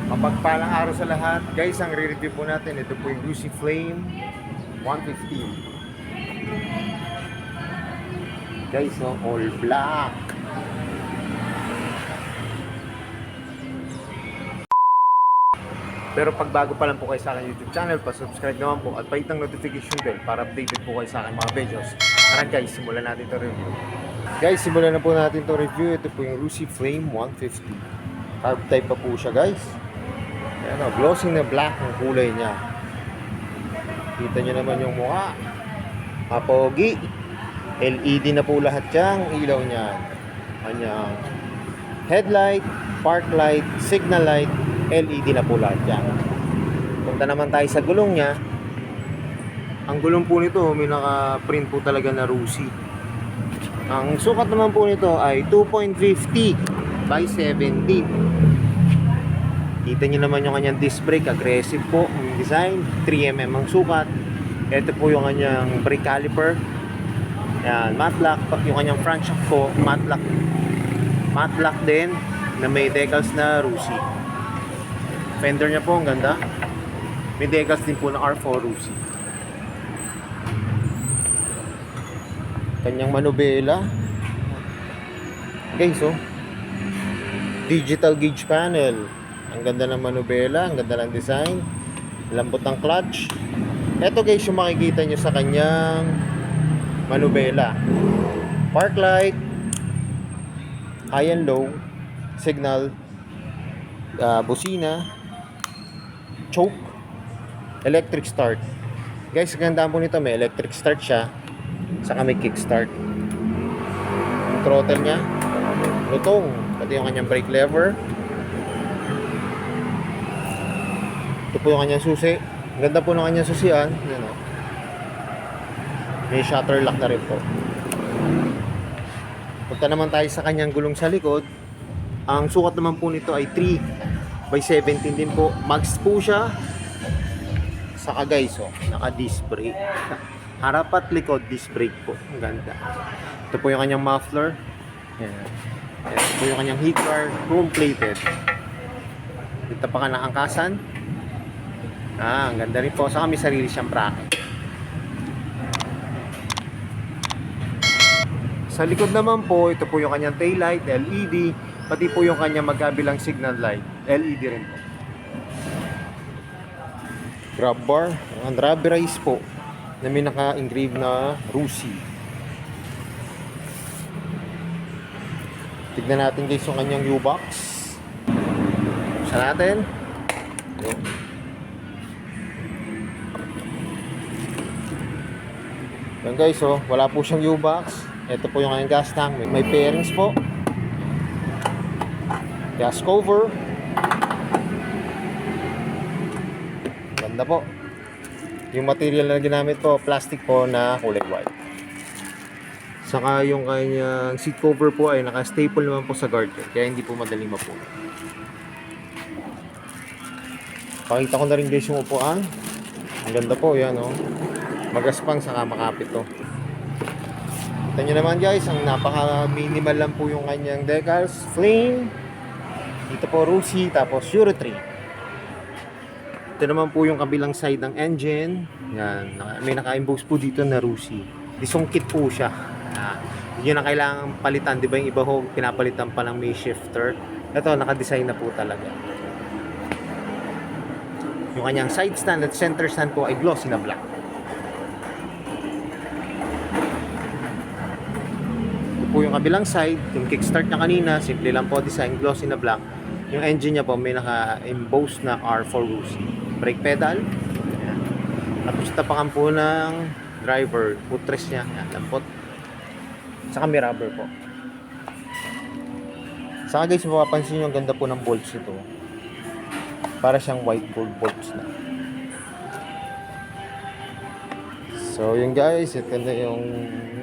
Mapagpalang araw sa lahat. Guys, ang re-review po natin, ito po yung Rusi Flame 150. Guys, no, all black. Pero pag bago pa lang po kayo sa akin YouTube channel, pa-subscribe naman po at pa-hit ang notification bell para updated po kayo sa akin mga videos. Tara guys, simulan natin ito review. Guys, simulan na po natin ito review. Ito po yung Rusi Flame 150. Carb type pa po siya guys. Ayan o, glossy na black ang kulay niya. Kita nyo naman yung mukha. Mapogi. LED na po lahat yung ilaw niya. Kanyang headlight, park light, signal light, LED na po lahat yan. Punta naman tayo sa gulong niya. Ang gulong po nito, may naka-print po talaga na Rusi. Ang sukat naman po nito ay 2.50 by 17. Kita nyo naman yung kanyang disc brake, aggressive po yung design, 3mm ang sukat. Ito po yung kanyang brake caliper. Yan, matte lock, yung kanyang front shock po, matte lock din na may decals na Rusi. Fender niya po, ang ganda. May decals din po ng R4 Rusi. Kanyang manubela. Okay, so digital gauge panel. Ang ganda ng manubela, ang ganda ng design. Lambot ng clutch. Ito guys yung makikita nyo sa kanyang manubela. Park light, high and low, signal, busina, choke, electric start. Guys, ganda po nito, may electric start siya, saka may kick start. Yung throttle nya, lutong, pati yung kanyang brake lever. Ito po yung kanyang susi. Ang ganda po ng kanyang susian. Yan o. May shutter lock na rin po. Punta naman tayo sa kanyang gulong sa likod. Ang sukat naman po nito ay 3 by 17 din po. Max po siya. Saka guys, oh, naka disc brake. Harap at likod disc brake po. Ang ganda. Ito po yung kanyang muffler. Yan. Ito po yung kanyang heat guard. Chrome plated. Dito pa ka nakangkasan. Ang ganda rin po. Saka may sarili siyang bracket. Sa likod naman po, ito po yung kanyang tail light, LED. Pati po yung kanyang magkabilang signal light, LED rin po. Grab bar, ang rubberized po na may naka-engrave na Rusi. Tignan natin guys yung kanyang U-box. Buksan natin. Yan guys, oh, wala po siyang U-box. Ito po yung kanyang gas tank. May pairings po. Gas cover. Ganda po. Yung material na ginamit po, plastic po na kulay white. Saka yung kanyang seat cover po ay naka-staple naman po sa guardrail. Kaya hindi po madaling mapulot. Pakita ko na rin guys yung upuan. Ang ganda po, yan oh. Magaspang saka makapit to. Kita nyo naman guys, ang napaka-minimal lang po yung kanyang decals. Flame. Dito po Rusi, tapos Euro 3. Ito naman po yung kabilang side ng engine. Yan, may naka-emboss po dito na Rusi. Disungkit po siya. Yun ang kailangan palitan, di ba yung iba ho, pinapalitan pa lang may shifter. Ito, naka-design na po talaga. Yung kanyang side stand at center stand po ay glossy na black. Po yung kabilang side, yung kickstart niya kanina, simple lang po design, glossy na black. Yung engine niya po may naka-emboss na R4 Rusi. Brake pedal. Ayan. Tapos tapakan po ng driver, footrest niya. Ayan, lampot. Saka may rubber po. Saka guys, mapapansin nyo ang ganda po ng bolts ito. Para siyang white gold bolts na. So yun guys, ito na yung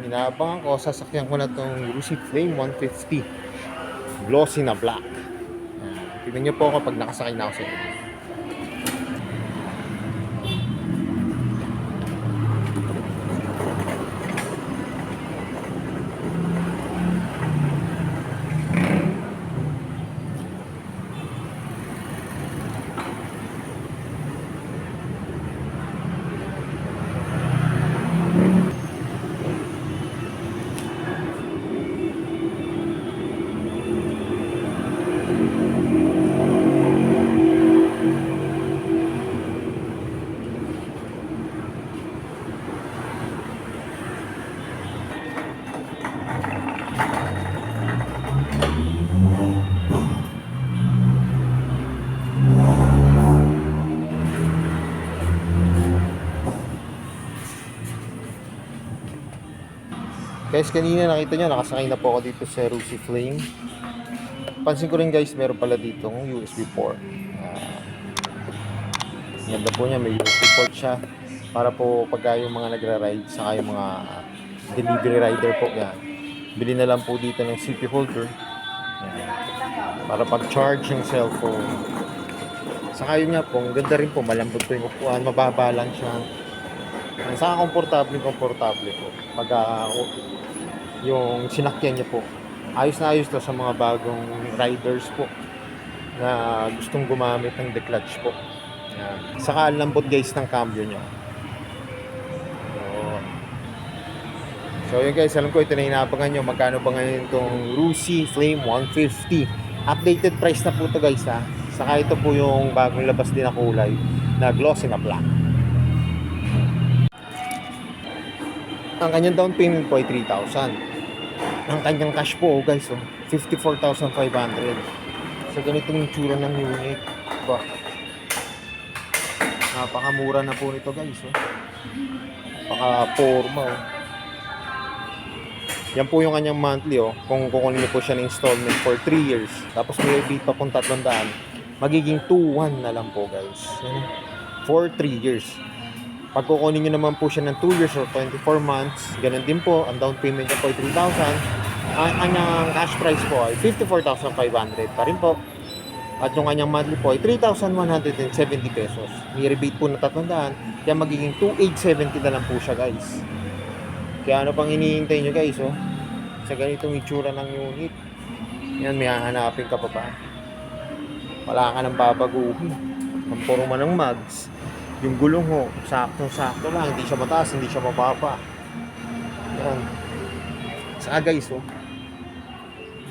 inaabangan ko. Sasakyan ko na itong Rusi Flame 150 glossy na black. Tignan nyo po ako pag nakasakay na ako sa ito. Guys, kanina nakita nyo, nakasakay na po ako dito sa Rusi Flame. Pansin ko rin guys, meron pala dito ng USB port. Ganda po niya, may USB port siya. Para po pag yung mga nagra-ride, saka yung mga delivery rider po yan. Bili na lang po dito ng CP holder. Yan. Para pag-charge yung cellphone. Saka yun nga po, ang ganda rin po, malambot po yung upuan, mababa lang siya. Saka komportable po. Pag yung sinakyan niya po, ayos na ayos to sa mga bagong riders po na gustong gumamit ng declutch po. Yan. Saka ang lambot guys ng cambio niya. So yun guys, alam ko ito na hinapangan nyo. Magkano ba ngayon itong Rusi Flame 150? Updated price na po ito guys ha. Saka ito po yung bagong labas din na kulay na glossy na black. Ang kanyang down payment po ay 3,000. Ang kanyang cash po guys 54,500. So ganitong itsura ng unit. Ba, napakamura na po nito guys. Napaka-forma. Yan po yung kanyang monthly kung kukunin niyo po siya ng installment for 3 years. Tapos may rebate pa pong 300. Magiging 2,1 na lang po guys. For 3 years. Pag kukunin nyo naman po siya ng 2 years or 24 months, ganun din po, ang down payment niya po ay 3,000. Ang kanyang cash price po ay 54,500 pa rin po. At yung kanyang monthly po ay 3,170 pesos. May rebate po na 300, kaya magiging 2,870 na lang po siya guys. Kaya ano pang hinihintay nyo guys sa ganitong itsura ng unit. Yan, may hahanapin ka pa ba? Wala ka nang babaguhin. Ang forma ng mags. Yung gulong saktong-sakto lang. Hindi siya mataas, hindi siya mababa. Yan. Saka guys,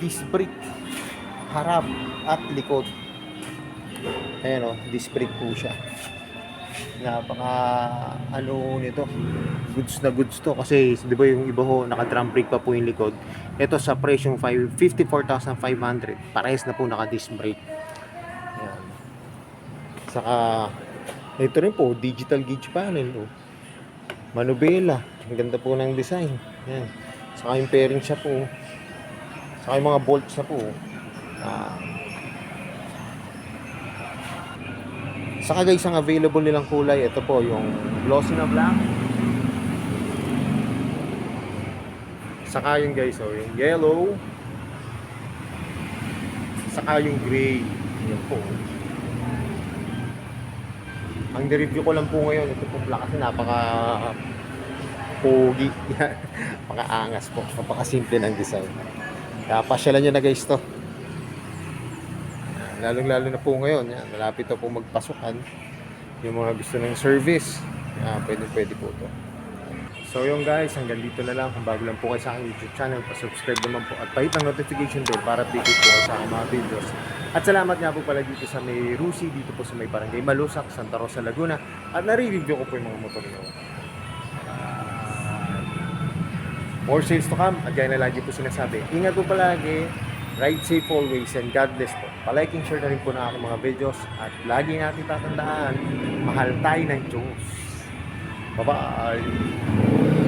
disc brake. Harap at likod. Ayan disc brake po siya. Napaka nito. Goods na goods to. Kasi di ba yung iba naka-drum brake pa po yung likod. Ito sa presyong 54,500. Parehas na po naka-disc brake. Ayan. Saka ito rin po, digital gauge panel. Manubela. Ang ganda po ng design. Yan. Saka yung pairing siya po. Saka yung mga bolts na po. Saka guys, ang available nilang kulay, ito po, yung glossy na black. Saka yung guys, yung yellow. Saka yung gray. Yan po. Ang review ko lang po ngayon, ito po black kasi napaka-pogi. Napaka-angas po. Napaka-simple ng design. Kaya pasyalan nyo na guys to. Lalong-lalo na po ngayon. Yan, malapit na po magpasukan. Yung mga gusto ng service. Pwede po to. So yung guys, hanggang dito na lang. Kung bago lang po kayo sa aking YouTube channel, pa-subscribe naman po at pahit ang notification bell para update po kayo sa aking mga videos. At salamat nga po pala dito sa may Rusi, dito po sa may Barangay Malusak, Santa Rosa, Laguna. At nare-review ko po yung mga motor nyo. More sales to come. At gaya na lagi po sinasabi, ingat po palagi, ride safe always, and God bless po. Palike and share na rin po na aking mga videos. At lagi natin tatandaan, mahal tayo ng Diyos. Bye-bye!